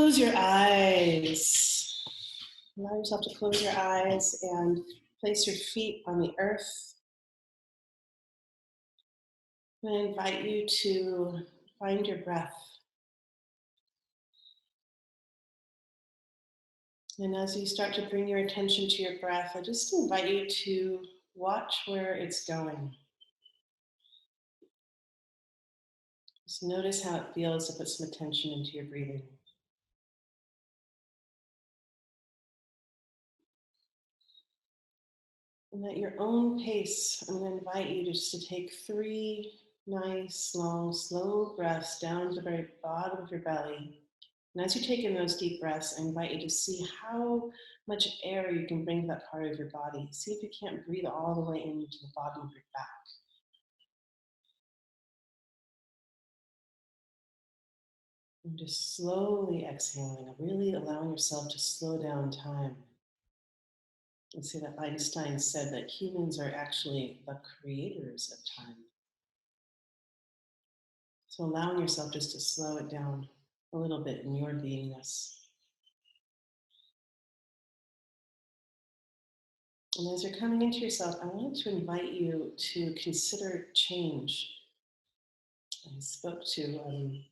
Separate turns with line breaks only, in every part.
close your eyes. Allow yourself to close your eyes and place your feet on the earth. I invite you to find your breath. And as you start to bring your attention to your breath, I just invite you to watch where it's going. Just notice how it feels to put some attention into your breathing. And at your own pace, I'm going to invite you just to take 3 nice, long, slow breaths down to the very bottom of your belly. And as you take in those deep breaths, I invite you to see how much air you can bring to that part of your body. See if you can't breathe all the way into the bottom of your back. And just slowly exhaling, really allowing yourself to slow down time. And see that Einstein said that humans are actually the creators of time. So allowing yourself just to slow it down a little bit in your beingness. And as you're coming into yourself, I wanted to invite you to consider change. I spoke to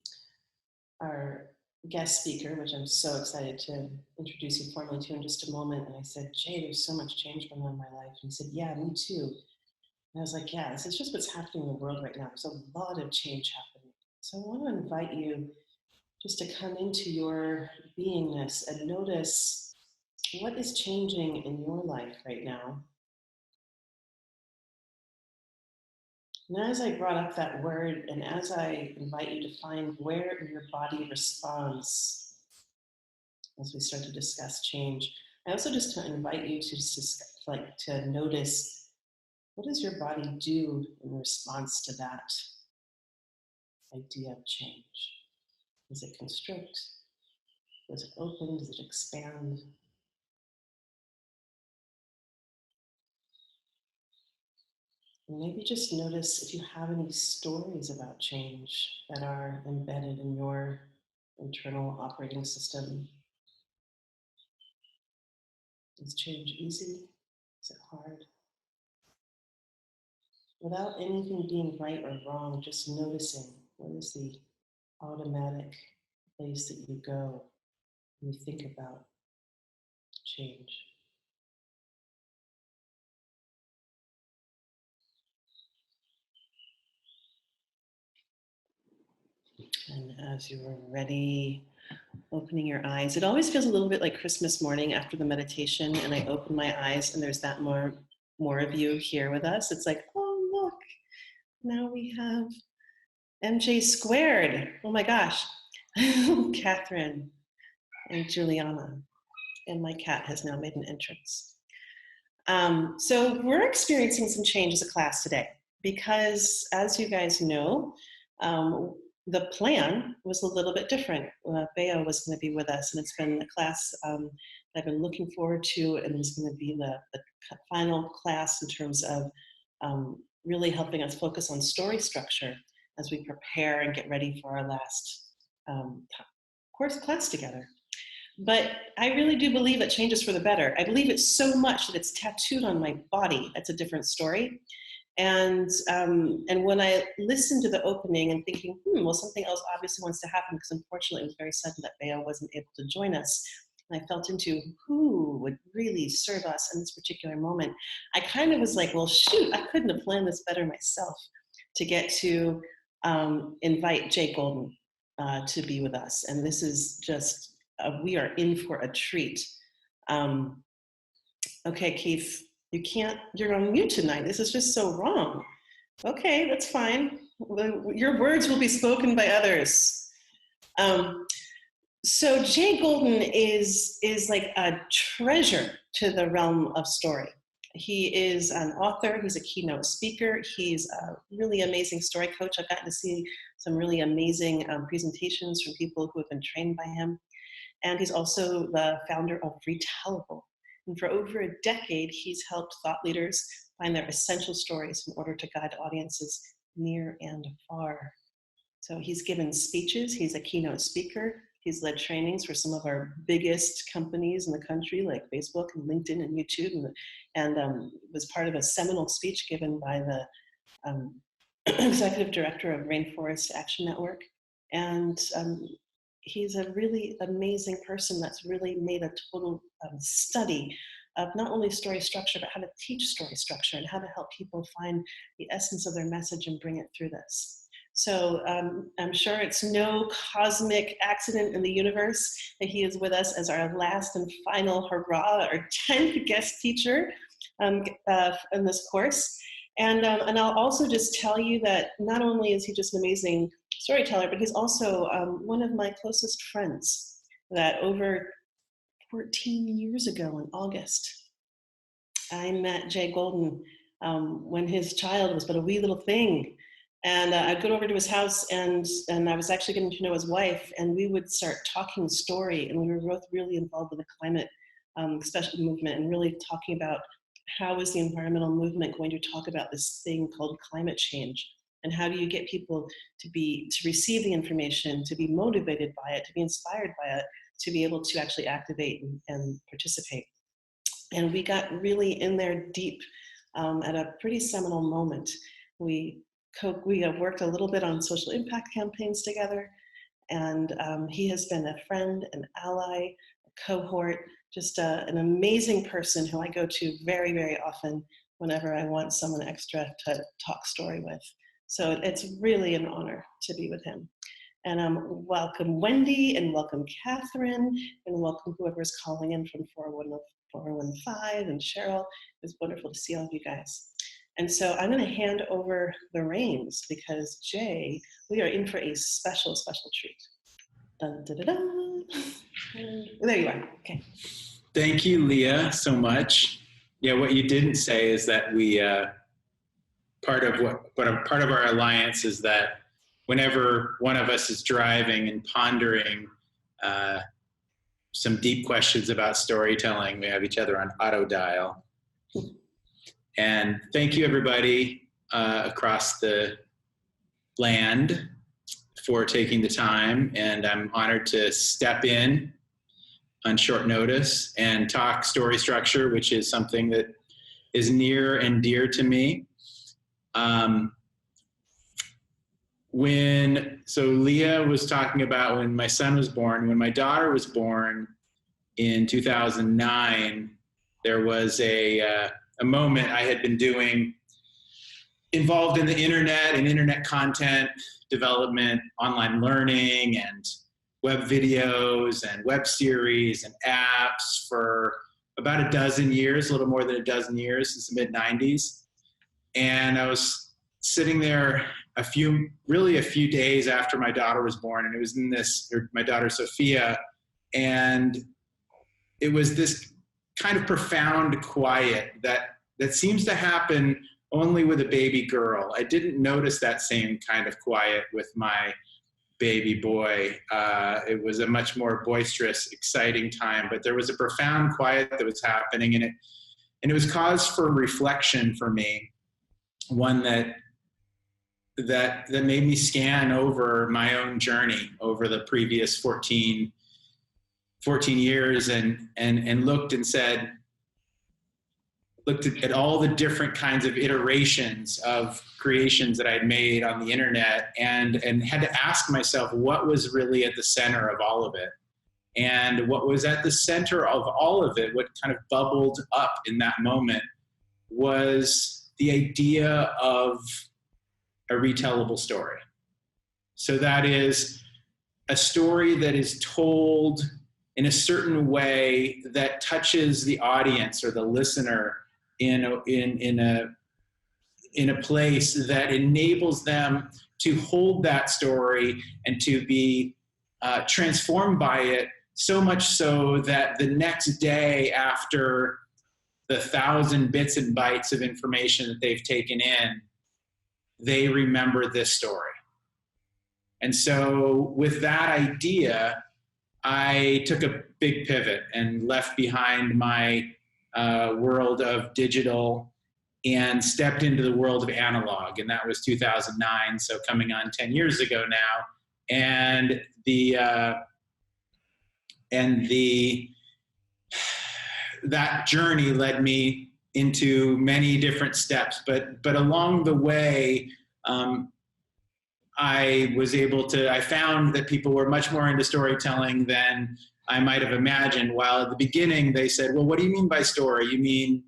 our guest speaker, which I'm so excited to introduce you formally to in just a moment. And I said, Jay, there's so much change going on in my life. And he said, yeah, me too. And I was like, yeah, this is just what's happening in the world right now. There's a lot of change happening. So I want to invite you just to come into your beingness and notice what is changing in your life right now. And as I brought up that word, and as I invite you to find where your body responds as we start to discuss change, I also just invite you to notice, what does your body do in response to that idea of change? Does it constrict? Does it open? Does it expand? And maybe just notice if you have any stories about change that are embedded in your internal operating system. Is change easy? Is it hard? Without anything being right or wrong, just noticing what is the automatic place that you go when you think about change. And as you are ready, opening your eyes. It always feels a little bit like Christmas morning after the meditation, and I open my eyes and there's that more of you here with us. It's like, oh, look, now we have MJ squared. Oh my gosh. Catherine and Juliana. And my cat has now made an entrance. So we're experiencing some change as a class today because, as you guys know, the plan was a little bit different. Leah was going to be with us, and it's been a class that I've been looking forward to, and it's going to be the final class in terms of really helping us focus on story structure as we prepare and get ready for our last class together. But I really do believe that change is for the better. I believe it so much that it's tattooed on my body. That's a different story. And when I listened to the opening and thinking, well, something else obviously wants to happen, because unfortunately it was very sudden that Leah wasn't able to join us. And I felt into who would really serve us in this particular moment. I kind of was like, well, shoot, I couldn't have planned this better myself to get to invite Jay Golden to be with us. And this is just, we are in for a treat. Okay, Keith, you're on mute tonight. This is just so wrong. Okay, that's fine. Your words will be spoken by others. So Jay Golden is like a treasure to the realm of story. He is an author, he's a keynote speaker, he's a really amazing story coach. I've gotten to see some really amazing presentations from people who have been trained by him. And he's also the founder of Retellable. And for over a decade, he's helped thought leaders find their essential stories in order to guide audiences near and far. So he's given speeches, he's a keynote speaker, He's led trainings for some of our biggest companies in the country, like Facebook and LinkedIn and YouTube, and was part of a seminal speech given by the executive director of Rainforest Action Network. And he's a really amazing person that's really made a total study of not only story structure, but how to teach story structure and how to help people find the essence of their message and bring it through this. So I'm sure it's no cosmic accident in the universe that he is with us as our last and final hurrah, our 10th guest teacher in this course. And I'll also just tell you that not only is he just an amazing storyteller, but he's also one of my closest friends that over 14 years ago in August, I met Jay Golden when his child was but a wee little thing. And I'd go over to his house and I was actually getting to know his wife, and we would start talking story, and we were both really involved with the climate special movement and really talking about how is the environmental movement going to talk about this thing called climate change, and how do you get people to receive the information, to be motivated by it, to be inspired by it, to be able to actually activate and participate. And we got really in there deep at a pretty seminal moment. We worked a little bit on social impact campaigns together, and he has been a friend, an ally, a cohort, just an amazing person who I go to very, very often whenever I want someone extra to talk story with. So it's really an honor to be with him. And welcome Wendy, and welcome Catherine, and welcome whoever's calling in from 415, and Cheryl. It's wonderful to see all of you guys. And so I'm going to hand over the reins because Jay, we are in for a special, special treat. Dun, dun, dun, dun. There you are. Okay.
Thank you, Leah, so much. Yeah, what you didn't say is that we part of our alliance is that whenever one of us is driving and pondering some deep questions about storytelling, we have each other on auto dial. And thank you, everybody across the land for taking the time. And I'm honored to step in on short notice and talk story structure, which is something that is near and dear to me. So Leah was talking about when my son was born. When my daughter was born in 2009, there was a moment I had been doing involved in the internet and internet content development, online learning, and web videos and web series and apps for about a dozen years, a little more than a dozen years, since the mid-90s. And I was sitting there a few days after my daughter was born, and it was my daughter Sophia, and it was this kind of profound quiet that seems to happen only with a baby girl. I didn't notice that same kind of quiet with my baby boy. It was a much more boisterous, exciting time, but there was a profound quiet that was happening, and it was cause for reflection for me, one that made me scan over my own journey over the previous 14 years and looked at all the different kinds of iterations of creations that I'd made on the internet and had to ask myself what was really at the center of all of it. And what was at the center of all of it, what kind of bubbled up in that moment, was the idea of a retellable story. So that is a story that is told in a certain way that touches the audience or the listener in a place that enables them to hold that story and to be transformed by it, so much so that the next day, after the 1,000 bits and bytes of information that they've taken in, they remember this story. And so with that idea, I took a big pivot and left behind my world of digital and stepped into the world of analog. And that was 2009, so coming on 10 years ago now. And the and that journey led me into many different steps. But along the way, I found that people were much more into storytelling than I might have imagined. While at the beginning they said, well, what do you mean by story? You mean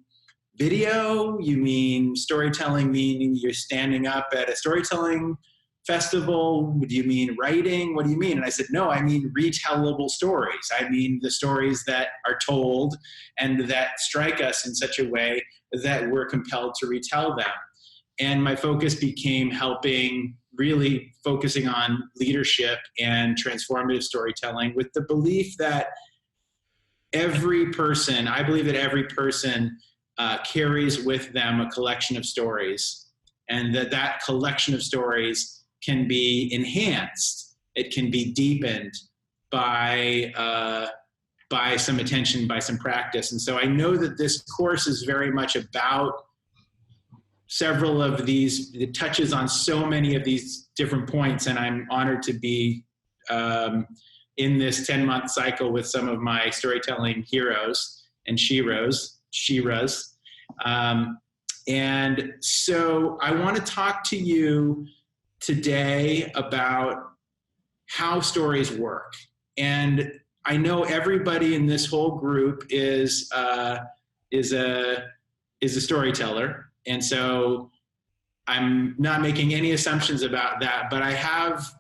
video? You mean storytelling, meaning you're standing up at a storytelling festival? Do you mean writing? What do you mean? And I said, no, I mean retellable stories. I mean the stories that are told and that strike us in such a way that we're compelled to retell them. And my focus became really focusing on leadership and transformative storytelling, with the belief that I believe that every person carries with them a collection of stories, and that collection of stories can be enhanced. It can be deepened by some attention, by some practice. And so I know that this course is very much about several of these. It touches on so many of these different points, and I'm honored to be in this 10-month cycle with some of my storytelling heroes and sheroes. And so I want to talk to you today about how stories work. And I know everybody in this whole group is a storyteller. And so I'm not making any assumptions about that, but I have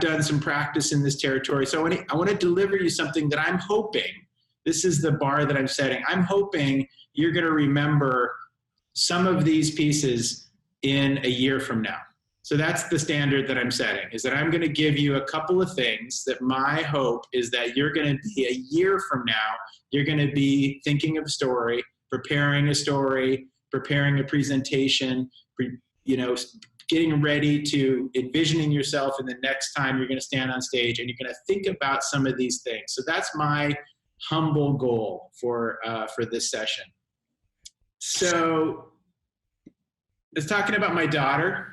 done some practice in this territory. So I want to deliver you something that I'm hoping, this is the bar that I'm setting, I'm hoping you're going to remember some of these pieces in a year from now. So that's the standard that I'm setting, is that I'm going to give you a couple of things that my hope is that you're going to be, a year from now, you're going to be thinking of a story, preparing a presentation, getting ready to envisioning yourself in the next time you're going to stand on stage, and you're going to think about some of these things. So that's my humble goal for this session. So I was talking about my daughter,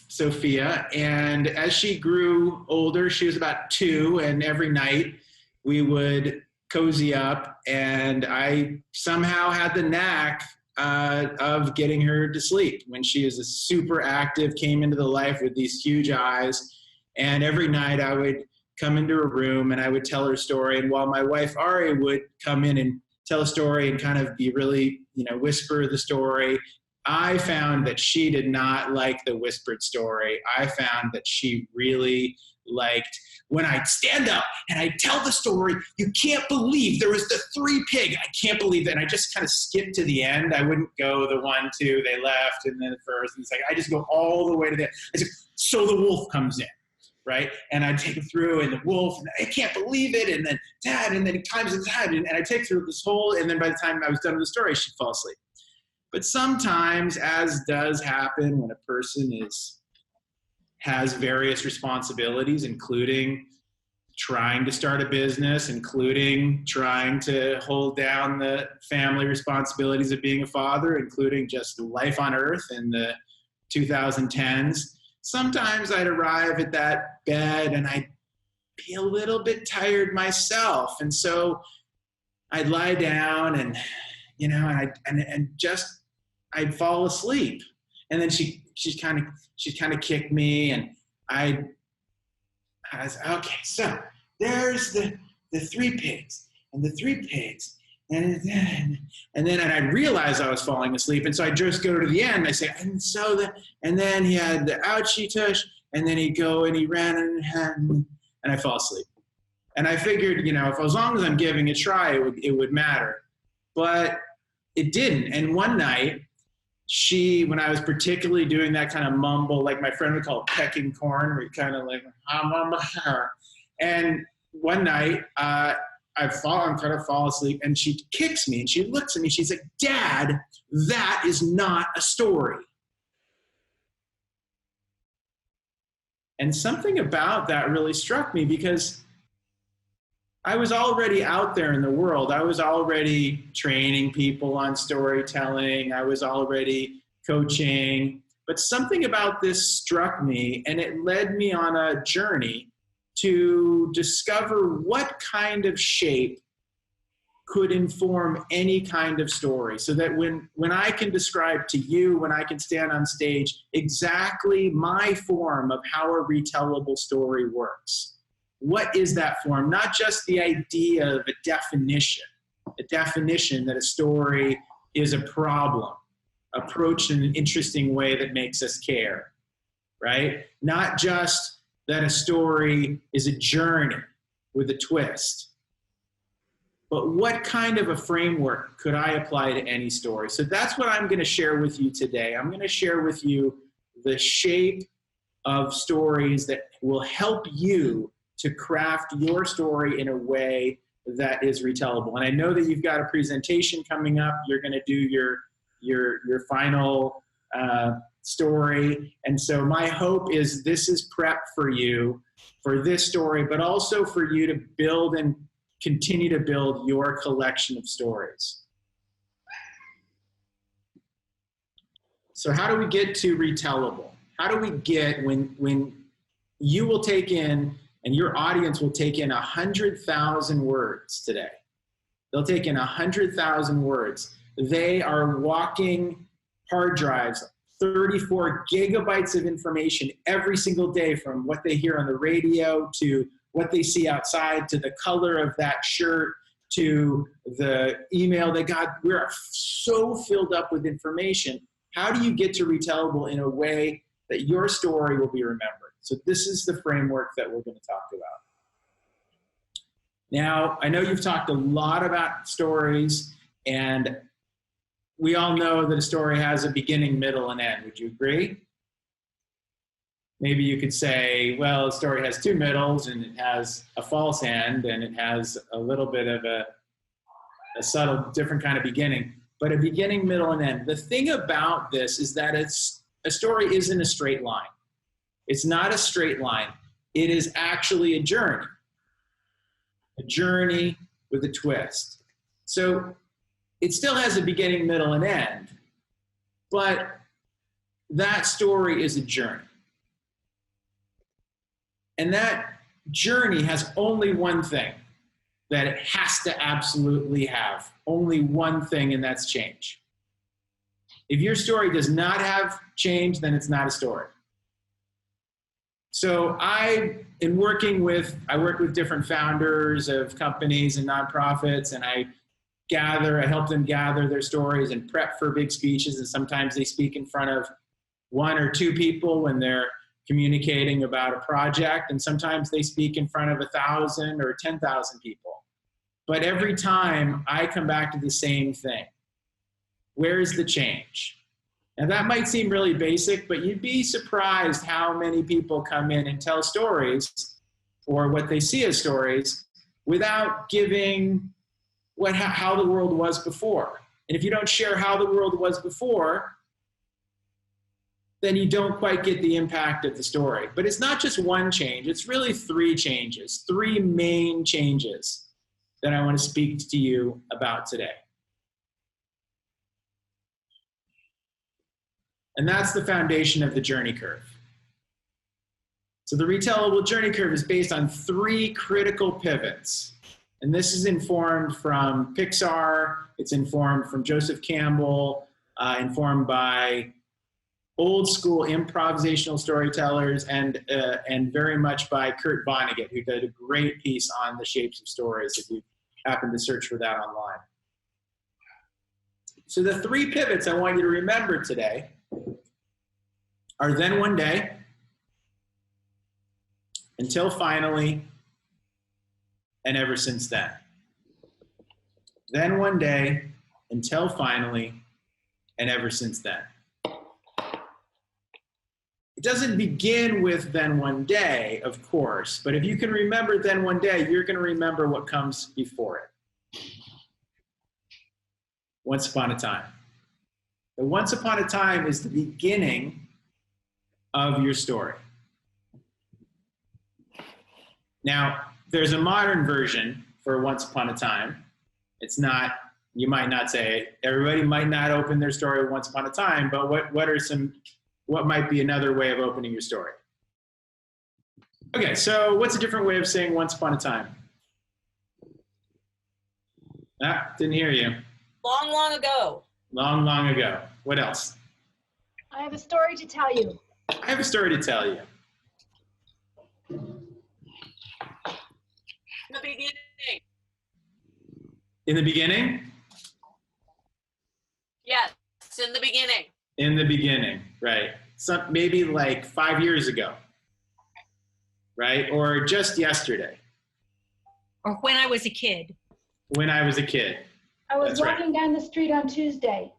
Sophia, and as she grew older, she was about 2, and every night we would cozy up, and I somehow had the knack of getting her to sleep when she was super active, came into the life with these huge eyes. And every night I would come into her room and I would tell her a story. And while my wife Ari would come in and tell a story and kind of be really, whisper the story, I found that she did not like the whispered story. I found that she really liked when I stand up and I tell the story. You can't believe there was the 3 pig. I can't believe that. And I just kind of skipped to the end. I wouldn't go the 1, 2, they left, and then the first. And it's like, I just go all the way to the end. I said, so the wolf comes in, right? And I take her through, and the wolf, and I can't believe it. And then dad, and then he climbs inside, and I take her through this whole, and then by the time I was done with the story, she'd fall asleep. But sometimes, as does happen when a person has various responsibilities, including trying to start a business, including trying to hold down the family responsibilities of being a father, including just life on earth in the 2010s. Sometimes I'd arrive at that bed and I'd be a little bit tired myself. And so I'd lie down and, I'd fall asleep. And then she'd kind of kick me, and I was, okay, so there's the 3 pigs, and the 3 pigs, and then I realized I was falling asleep, and so I just go to the end, and I say, and then he had the ouchie tush, and then he'd go and he ran and I fall asleep. And I figured, if as long as I'm giving it a try, it would matter. But it didn't. And one night, when I was particularly doing that kind of mumble, like my friend would call it pecking corn, where you kind of like, and one night I'm trying to fall asleep, and she kicks me, and she looks at me, she's like, Dad, that is not a story. And something about that really struck me, because I was already out there in the world. I was already training people on storytelling. I was already coaching. But something about this struck me, and it led me on a journey to discover what kind of shape could inform any kind of story, so that when I can describe to you, when I can stand on stage, exactly my form of how a retellable story works. What is that form? Not just the idea of a definition that a story is a problem, approached in an interesting way that makes us care, right? Not just that a story is a journey with a twist, but what kind of a framework could I apply to any story? So that's what I'm going to share with you today. I'm going to share with you the shape of stories that will help you to craft your story in a way that is retellable. And I know that you've got a presentation coming up. You're going to do your final story. And so my hope is this is prep for you for this story, but also for you to build and continue to build your collection of stories. So how do we get to retellable? How do we get when you will take in and your audience will take in 100,000 words today? They'll take in 100,000 words. They are walking hard drives, 34 gigabytes of information every single day, from what they hear on the radio to what they see outside, to the color of that shirt, to the email they got. We're so filled up with information. How do you get to retellable in a way that your story will be remembered? So this is the framework that we're going to talk about. Now, I know you've talked a lot about stories, and we all know that a story has a beginning, middle, and end. Would you agree? Maybe you could say, well, a story has two middles, and it has a false end, and it has a little bit of a subtle, different kind of beginning, but a beginning, middle, and end. The thing about this is that a story isn't a straight line. It's not a straight line. It is actually a journey with a twist. So it still has a beginning, middle, and end, but that story is a journey. And that journey has only one thing that it has to absolutely have. Only one thing, and that's change. If your story does not have change, then it's not a story. So I work with different founders of companies and nonprofits, and I help them gather their stories and prep for big speeches. And sometimes they speak in front of one or two people when they're communicating about a project, and sometimes they speak in front of 1,000 or 10,000 people. But every time I come back to the same thing. Where's the change? Now that might seem really basic, but you'd be surprised how many people come in and tell stories, or what they see as stories, without giving how the world was before. And if you don't share how the world was before, then you don't quite get the impact of the story. But it's not just one change, it's really three changes, three main changes that I want to speak to you about today. And that's the foundation of the journey curve. So the retellable journey curve is based on three critical pivots. And this is informed from Pixar, it's informed from Joseph Campbell, informed by old school improvisational storytellers, and very much by Kurt Vonnegut, who did a great piece on the shapes of stories, if you happen to search for that online. So the three pivots I want you to remember today are then one day, until finally, and ever since then. Then one day, until finally, and ever since then. It doesn't begin with then one day, of course, but if you can remember then one day, you're going to remember what comes before it. Once upon a time. The once upon a time is the beginning of your story. Now, there's a modern version for once upon a time. It's not, you might not say, everybody might not open their story once upon a time, but what might be another way of opening your story? Okay, so what's a different way of saying once upon a time? Ah, didn't hear you.
Long, long ago.
Long, long ago. What else?
I have a story to tell you.
I have a story to tell you.
In the beginning.
In the beginning?
Yes, in the beginning.
In the beginning, right. Maybe like 5 years ago, right? Or just yesterday,
Or when I was a kid.
when I was a kid.
I was
That's right.
walking down the street on Tuesday.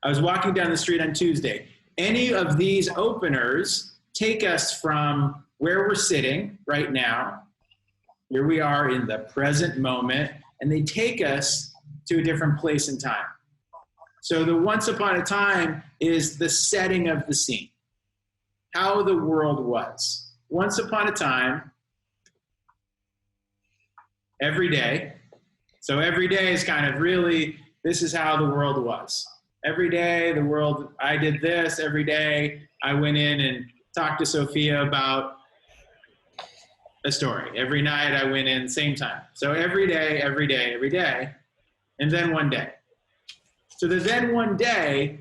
I was walking down the street on Tuesday. Any of these openers take us from where we're sitting right now. Here we are in the present moment, and they take us to a different place in time. So the once upon a time is the setting of the scene, how the world was. Once upon a time, every day. So every day is kind of really, this is how the world was. Every day, the world, I did this. Every day, I went in and talked to Sophia about a story. Every night, I went in same time. So every day, every day, every day, and then one day. So the then one day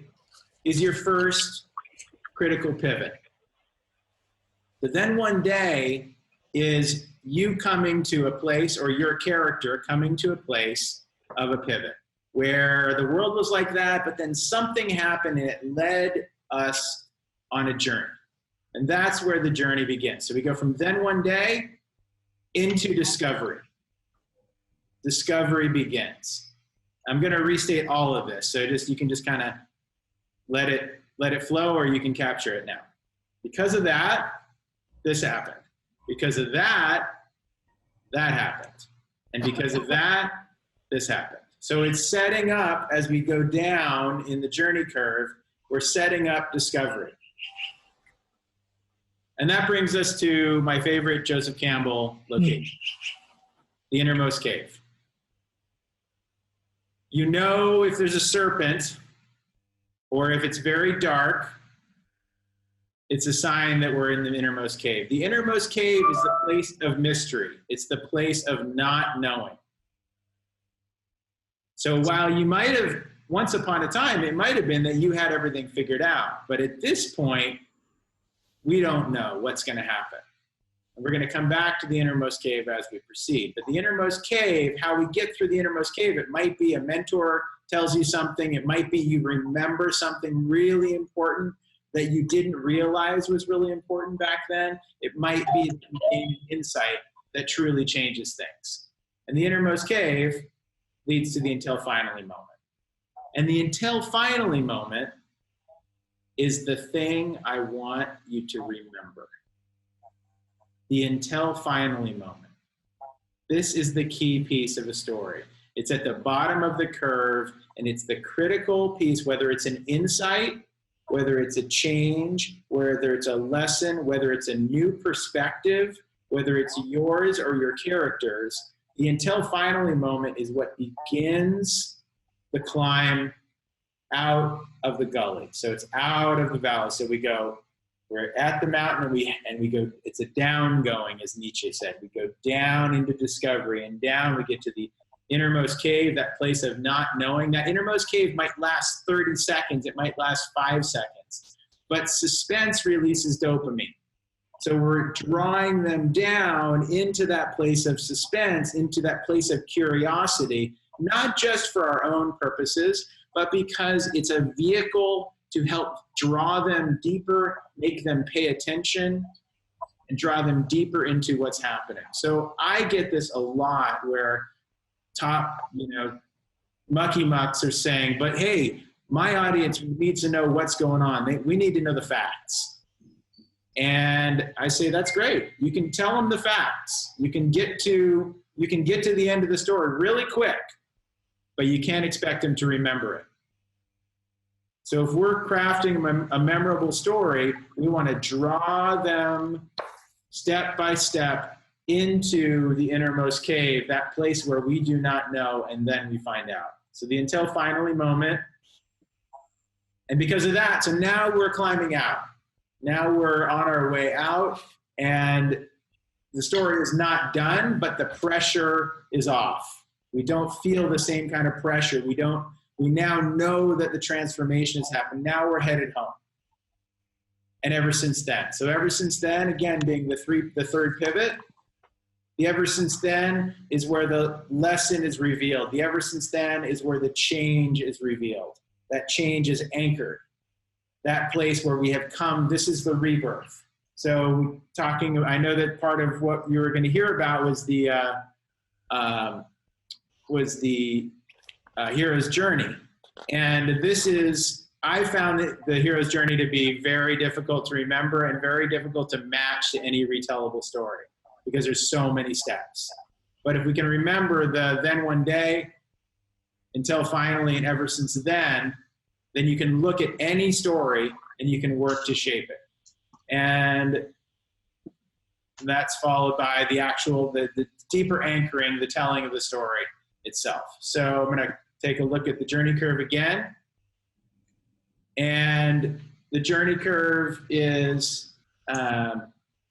is your first critical pivot. The then one day is you coming to a place, or your character coming to a place of a pivot, where the world was like that, but then something happened and it led us on a journey. And that's where the journey begins. So we go from then one day into discovery. Discovery begins. I'm going to restate all of this. So you can just kind of let it flow, or you can capture it now. Because of that, this happened. Because of that, that happened. And because of that, this happened. So it's setting up, as we go down in the journey curve, we're setting up discovery. And that brings us to my favorite Joseph Campbell location, the innermost cave. You know, if there's a serpent, or if it's very dark, it's a sign that we're in the innermost cave. The innermost cave is the place of mystery. It's the place of not knowing. So while you might have, once upon a time, it might have been that you had everything figured out. But at this point, we don't know what's going to happen. And we're going to come back to the innermost cave as we proceed. But the innermost cave, how we get through the innermost cave, it might be a mentor tells you something. It might be you remember something really important that you didn't realize was really important back then. It might be an insight that truly changes things. And the innermost cave leads to the until finally moment. And the until finally moment is the thing I want you to remember. The until finally moment. This is the key piece of a story. It's at the bottom of the curve, and it's the critical piece, whether it's an insight, whether it's a change, whether it's a lesson, whether it's a new perspective, whether it's yours or your character's. The until finally moment is what begins the climb out of the gully. So it's out of the valley. So we're at the mountain, and we go, it's a down going, as Nietzsche said. We go down into discovery, and down we get to the innermost cave, that place of not knowing. That innermost cave might last 30 seconds. It might last 5 seconds. But suspense releases dopamine. So we're drawing them down into that place of suspense, into that place of curiosity, not just for our own purposes, but because it's a vehicle to help draw them deeper, make them pay attention, and draw them deeper into what's happening. So I get this a lot where top, mucky mucks are saying, but hey, my audience needs to know what's going on. We need to know the facts. And I say, that's great. You can tell them the facts. You can get to the end of the story really quick, but you can't expect them to remember it. So if we're crafting a memorable story, we want to draw them step by step into the innermost cave, that place where we do not know, and then we find out. So the until finally moment. And because of that, so now we're climbing out. Now we're on our way out, and the story is not done, but the pressure is off. We don't feel the same kind of pressure. We now know that the transformation has happened. Now we're headed home. And ever since then. So ever since then, again, being the third pivot, the ever since then is where the lesson is revealed. The ever since then is where the change is revealed. That change is anchored. That place where we have come, this is the rebirth. So I know that part of what you were going to hear about was the hero's journey. And I found the hero's journey to be very difficult to remember and very difficult to match to any retellable story because there's so many steps. But if we can remember the then one day, until finally, and ever since then you can look at any story and you can work to shape it. And that's followed by the deeper anchoring, the telling of the story itself. So I'm going to take a look at the journey curve again. And the journey curve is,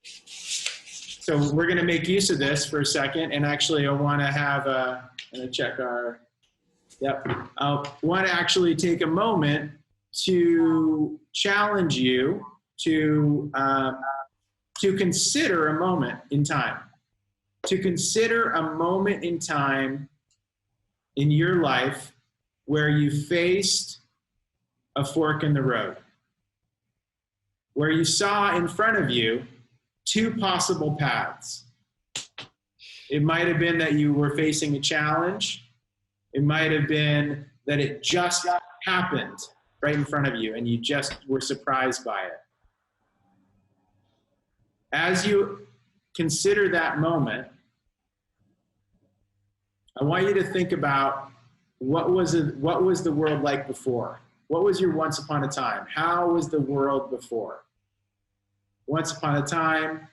so we're going to make use of this for a second. And actually, I want to have I'm going to check I want to actually take a moment to challenge you to consider a moment in time. To consider a moment in time in your life where you faced a fork in the road, where you saw in front of you two possible paths. It might have been that you were facing a challenge. It might have been that it just happened right in front of you and you just were surprised by it. As you consider that moment, I want you to think about what was the world like before? What was your once upon a time? How was the world before? Once upon a time,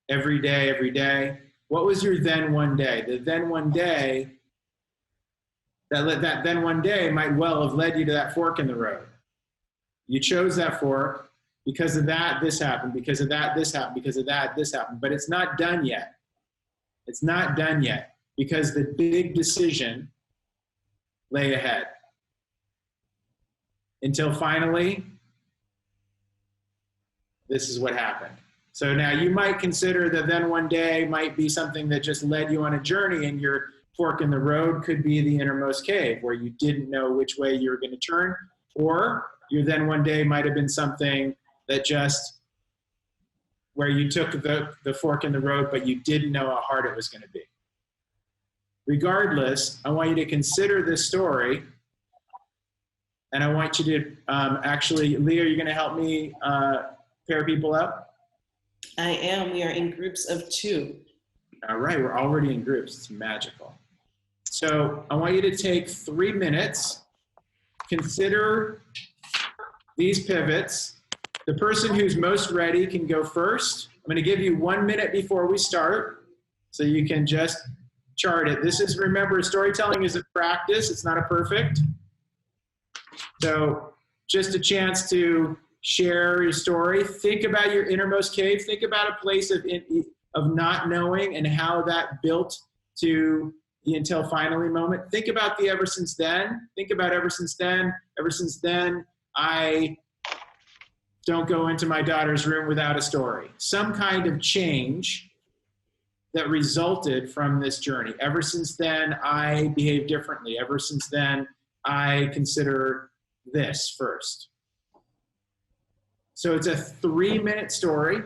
every day. What was your then one day? The then one day, that then one day might well have led you to that fork in the road. You chose that fork. Because of that, this happened. Because of that, this happened. Because of that, this happened. But it's not done yet. It's not done yet because the big decision lay ahead. Until finally, this is what happened. So now you might consider that then one day might be something that just led you on a journey, and your fork in the road could be the innermost cave where you didn't know which way you were going to turn, or your then one day might have been something that just where you took the fork in the road, but you didn't know how hard it was going to be. Regardless, I want you to consider this story, and I want you to actually, Leah, are you going to help me pair people up?
I am. We are in groups of 2.
All right, we're already in groups. It's magical. So I want you to take 3 minutes, consider these pivots. The person who's most ready can go first. I'm going to give you 1 minute before we start so you can just chart it. Remember, storytelling is a practice. It's not a perfect. So just a chance to share your story. Think about your innermost cave. Think about a place of not knowing and how that built to the until finally moment. Think about the ever since then. Think about ever since then. Ever since then, I don't go into my daughter's room without a story. Some kind of change that resulted from this journey. Ever since then, I behave differently. Ever since then, I consider this first. So it's a 3-minute story.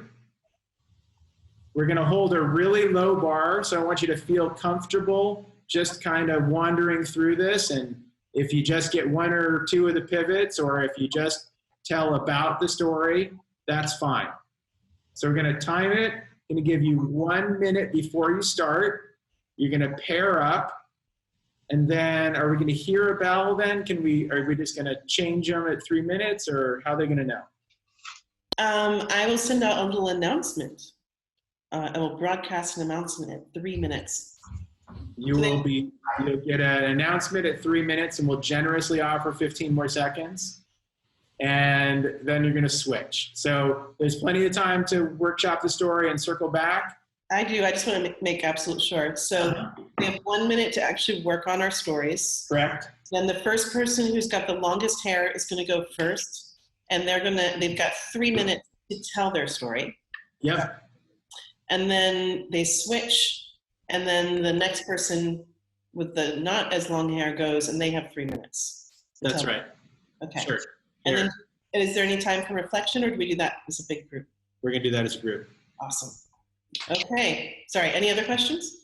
We're going to hold a really low bar, so I want you to feel comfortable just kind of wandering through this. And if you just get 1 or 2 of the pivots, or if you just tell about the story, that's fine. So we're going to time it. I'm going to give you 1 minute before you start. You're going to pair up. And then are we going to hear a bell then? Are we just going to change them at 3 minutes, or how are they going to know?
I will send out a little announcement. I will broadcast an announcement at 3 minutes.
You'll get an announcement at 3 minutes, and we'll generously offer 15 more seconds. and then you're going to switch. So there's plenty of time to workshop the story and circle back.
I do. I just want to make absolute sure. So we have 1 minute to actually work on our stories.
Correct.
Then the first person who's got the longest hair is going to go first, and they've got 3 minutes to tell their story.
Yep.
And then they switch, and then the next person with the not as long hair goes, and they have 3 minutes. to
That's
tell
right.
them. Okay.
Sure.
And
Here.
then, is there any time for reflection, or do we do that as a big group?
We're going to do that as a group.
Awesome. Okay. Sorry. Any other questions?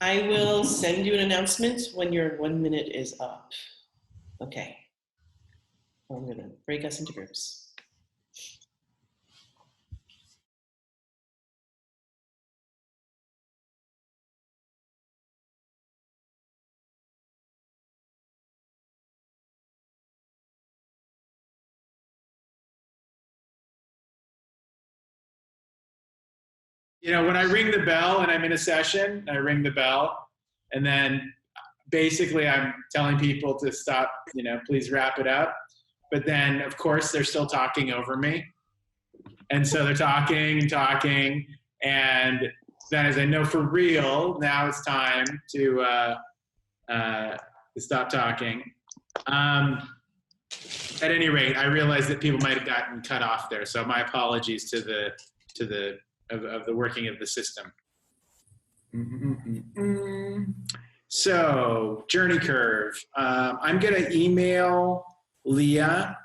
I will send you an announcement when your 1 minute is up. Okay. I'm going to break us into groups.
You know, when I ring the bell and I'm in a session, I ring the bell, and then basically I'm telling people to stop, you know, please wrap it up. But then, of course, they're still talking over me. And so they're talking and talking. And then as I know for real, now it's time to stop talking. At any rate, I realized that people might have gotten cut off there. So my apologies to the working of the system. So, journey curve. I'm going to email Leah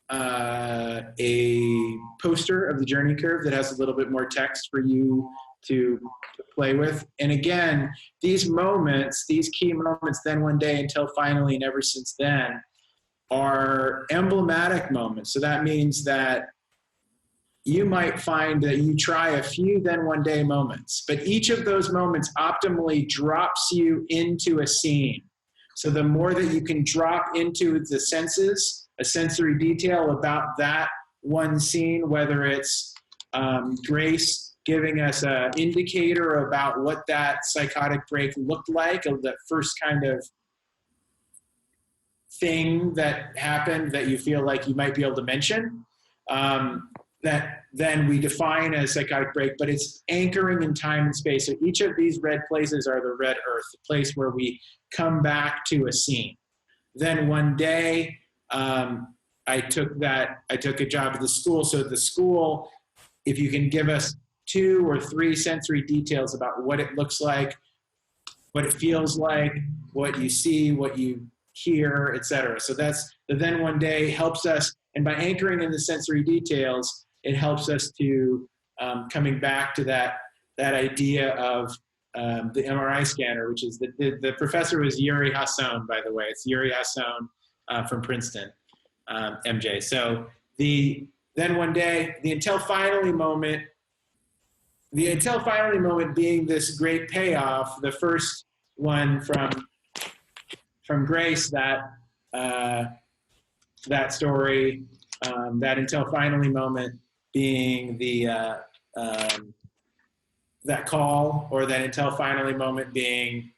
a poster of the journey curve that has a little bit more text for you to play with. And again, these moments, these key moments, then one day, until finally, and ever since then, are emblematic moments. So that means that you might find that you try a few then one day moments, but each of those moments optimally drops you into a scene. So the more that you can drop into the senses, a sensory detail about that one scene, whether it's Grace giving us an indicator about what that psychotic break looked like, of that first kind of thing that happened that you feel like you might be able to mention, that then we define as psychotic break, but it's anchoring in time and space. So each of these red places are the red earth, the place where we come back to a scene. Then one day, I took a job at the school. So at the school, if you can give us 2 or 3 sensory details about what it looks like, what it feels like, what you see, what you hear, etc. So that's the then one day helps us, and by anchoring in the sensory details, it helps us to coming back to that idea of the MRI scanner, which is the professor was Yuri Hasson, by the way. It's Yuri Hasson from Princeton, MJ. So the then one day, the until finally moment being this great payoff, the first one from Grace, that story, that until finally moment being the that call, or that until finally moment being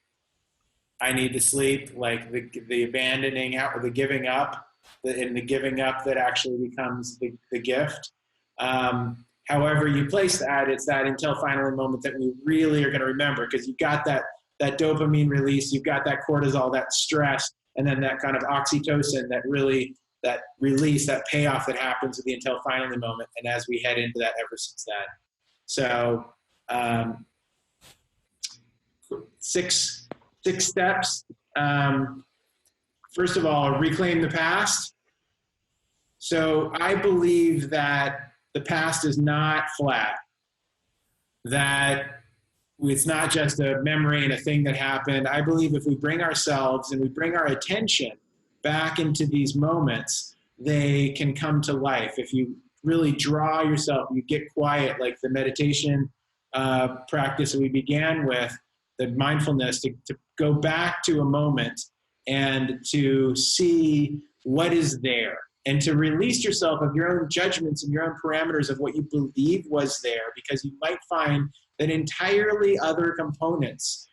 I need to sleep, like the abandoning out, or the giving up, and the giving up that actually becomes the gift. However you place that, it's that until finally moment that we really are going to remember, because you got that dopamine release, you've got that cortisol, that stress, and then that kind of oxytocin, that release, that payoff that happens at the until finally moment, and as we head into that ever since then. So 6 steps. First of all, reclaim the past. So I believe that the past is not flat, that it's not just a memory and a thing that happened. I believe if we bring ourselves and we bring our attention back into these moments, they can come to life. If you really draw yourself, you get quiet, like the meditation practice that we began with, the mindfulness, to go back to a moment and to see what is there, and to release yourself of your own judgments and your own parameters of what you believe was there, because you might find that entirely other components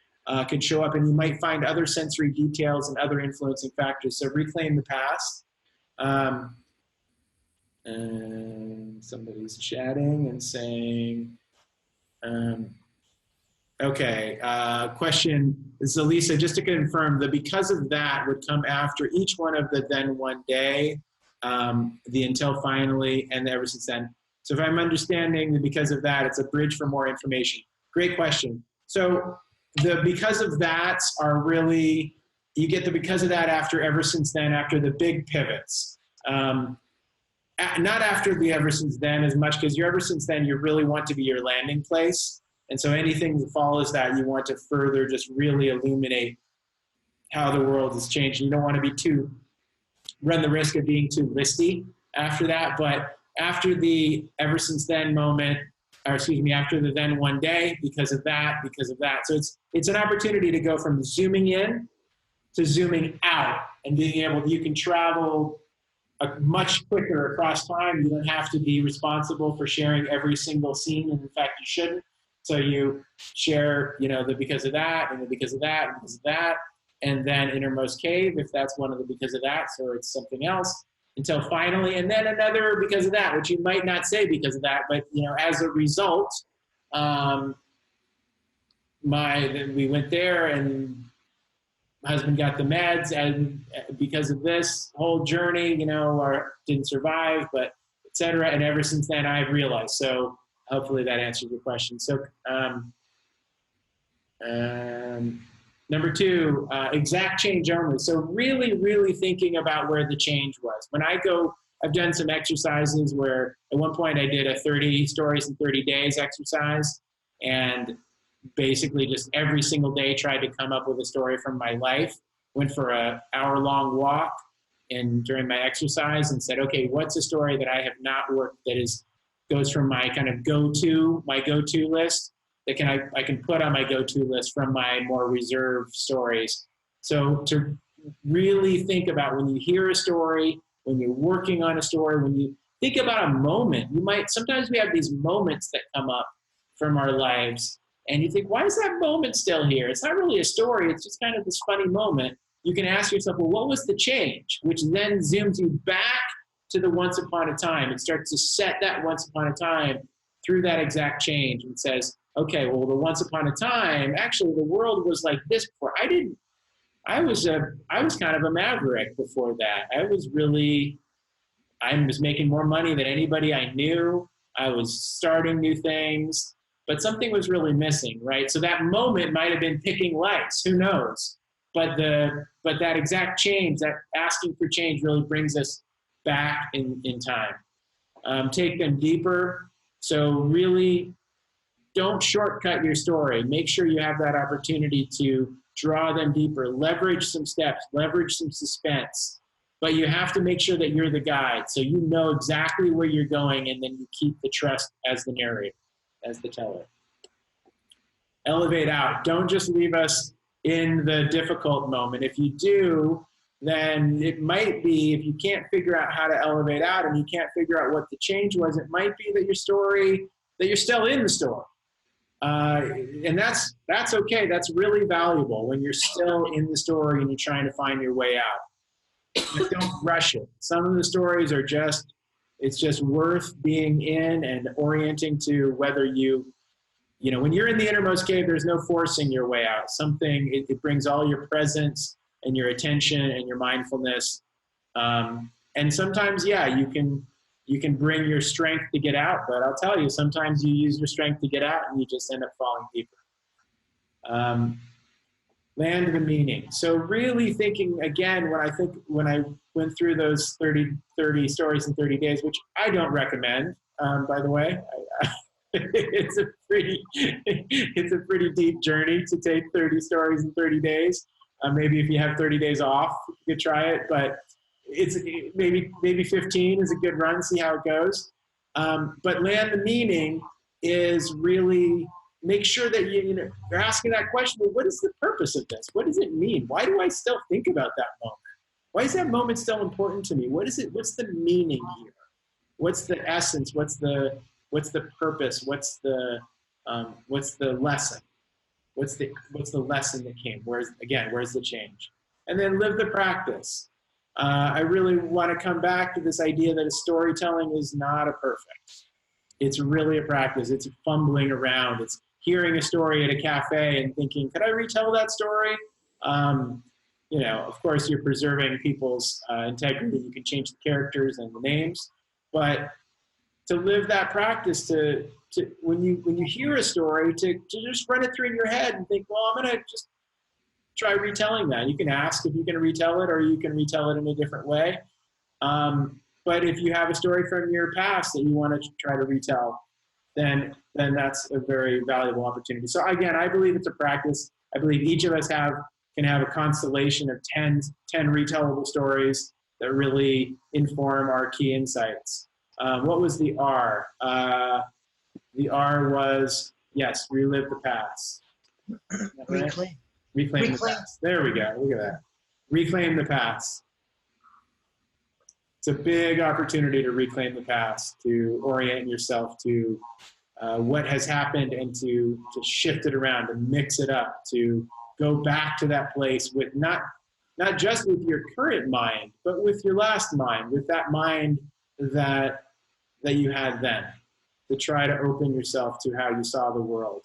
could show up, and you might find other sensory details and other influencing factors. So reclaim the past. And somebody's chatting and saying, okay, question. This is Elisa, just to confirm, the because of that would come after each one of the then one day, the until finally, and the ever since then. So if I'm understanding the because of that, it's a bridge for more information. Great question. So the because of that's are really, you get the because of that after ever since then, after the big pivots. Not after the ever since then as much, because your ever since then, you really want to be your landing place. And so anything that follows that, you want to further just really illuminate how the world has changed. You don't want to run the risk of being too listy after that. But after the ever since then moment, or excuse me, after the then one day, because of that. So it's an opportunity to go from zooming in to zooming out and being able, you can travel much quicker across time. You don't have to be responsible for sharing every single scene. And in fact, you shouldn't. So you share, the because of that, and the because of that, and because of that, and then innermost cave, if that's one of the because of that, so it's something else, until finally, and then another because of that, which you might not say because of that, but as a result, we went there, and my husband got the meds, and because of this whole journey, didn't survive, but et cetera. And ever since then, I've realized. So hopefully that answers your question. So number 2, exact change only. So really, really thinking about where the change was. When I go, I've done some exercises where at one point I did a 30 stories in 30 days exercise, and basically just every single day tried to come up with a story from my life. Went for an hour-long walk during my exercise and said, okay, what's a story that I have not worked that goes from my kind of go-to list that I can put on my go-to list from my more reserved stories. So to really think about when you hear a story, when you're working on a story, when you think about a moment, sometimes we have these moments that come up from our lives, and you think, why is that moment still here? It's not really a story, it's just kind of this funny moment. You can ask yourself, well, what was the change? Which then zooms you back to the once upon a time. It starts to set that once upon a time through that exact change and says, okay, well, the once upon a time, actually the world was like this before. I was kind of a maverick before that. I was making more money than anybody I knew. I was starting new things, but something was really missing, right? So that moment might have been picking lights, who knows? But that exact change, that asking for change really brings us back in time. Take them deeper. So really don't shortcut your story. Make sure you have that opportunity to draw them deeper, leverage some steps, leverage some suspense. But you have to make sure that you're the guide, so you know exactly where you're going, and then you keep the trust as the narrator, as the teller. Elevate out. Don't just leave us in the difficult moment. If you do, then it might be, if you can't figure out how to elevate out and you can't figure out what the change was, it might be that you're still in the story. And that's okay. That's really valuable when you're still in the story and you're trying to find your way out. But don't rush it. Some of the stories are it's just worth being in and orienting to whether when you're in the innermost cave, there's no forcing your way out. It brings all your presence and your attention and your mindfulness. And sometimes, you can bring your strength to get out, but I'll tell you, sometimes you use your strength to get out and you just end up falling deeper. Land the meaning. So really thinking, again, when I went through those 30 stories in 30 days, which I don't recommend, by the way, it's a pretty deep journey to take 30 stories in 30 days. Maybe if you have 30 days off, you could try it, but it's maybe 15 is a good run, see how it goes. But land the meaning is really make sure that you're asking that question, well, what is the purpose of this? What does it mean? Why do I still think about that moment? Why is that moment still important to me? What's the meaning here? What's the essence? What's the purpose? What's the lesson? What's the lesson that came? Where's the change? And then live the practice. I really want to come back to this idea that storytelling is not a perfect. It's really a practice. It's fumbling around. It's hearing a story at a cafe and thinking, could I retell that story? Of course, you're preserving people's integrity. You can change the characters and the names, but to live that practice, to when you hear a story, to just run it through in your head and think, well, I'm going to just try retelling that. You can ask if you can retell it, or you can retell it in a different way. But if you have a story from your past that you want to try to retell, then that's a very valuable opportunity. So again, I believe it's a practice. I believe each of us can have a constellation of 10 retellable stories that really inform our key insights. What was the R? The R was, yes, relive the past. Right? Reclaim the past. There we go. Look at that. Reclaim the past. It's a big opportunity to reclaim the past, to orient yourself to what has happened, and to shift it around, to mix it up, to go back to that place with not just with your current mind, but with your last mind, with that mind that you had then, to try to open yourself to how you saw the world,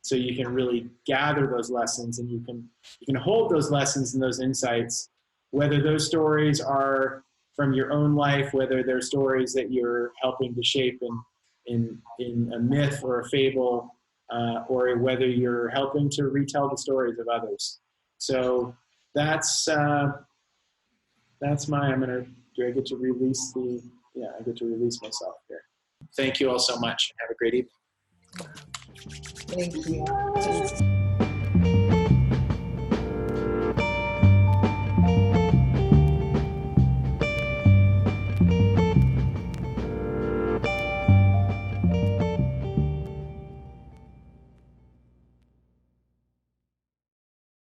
so you can really gather those lessons, and you can hold those lessons and those insights, whether those stories are from your own life, whether they're stories that you're helping to shape in a myth or a fable, or whether you're helping to retell the stories of others. So that's my, I get to release myself here. Thank you all so much, and have a great evening.
Thank you.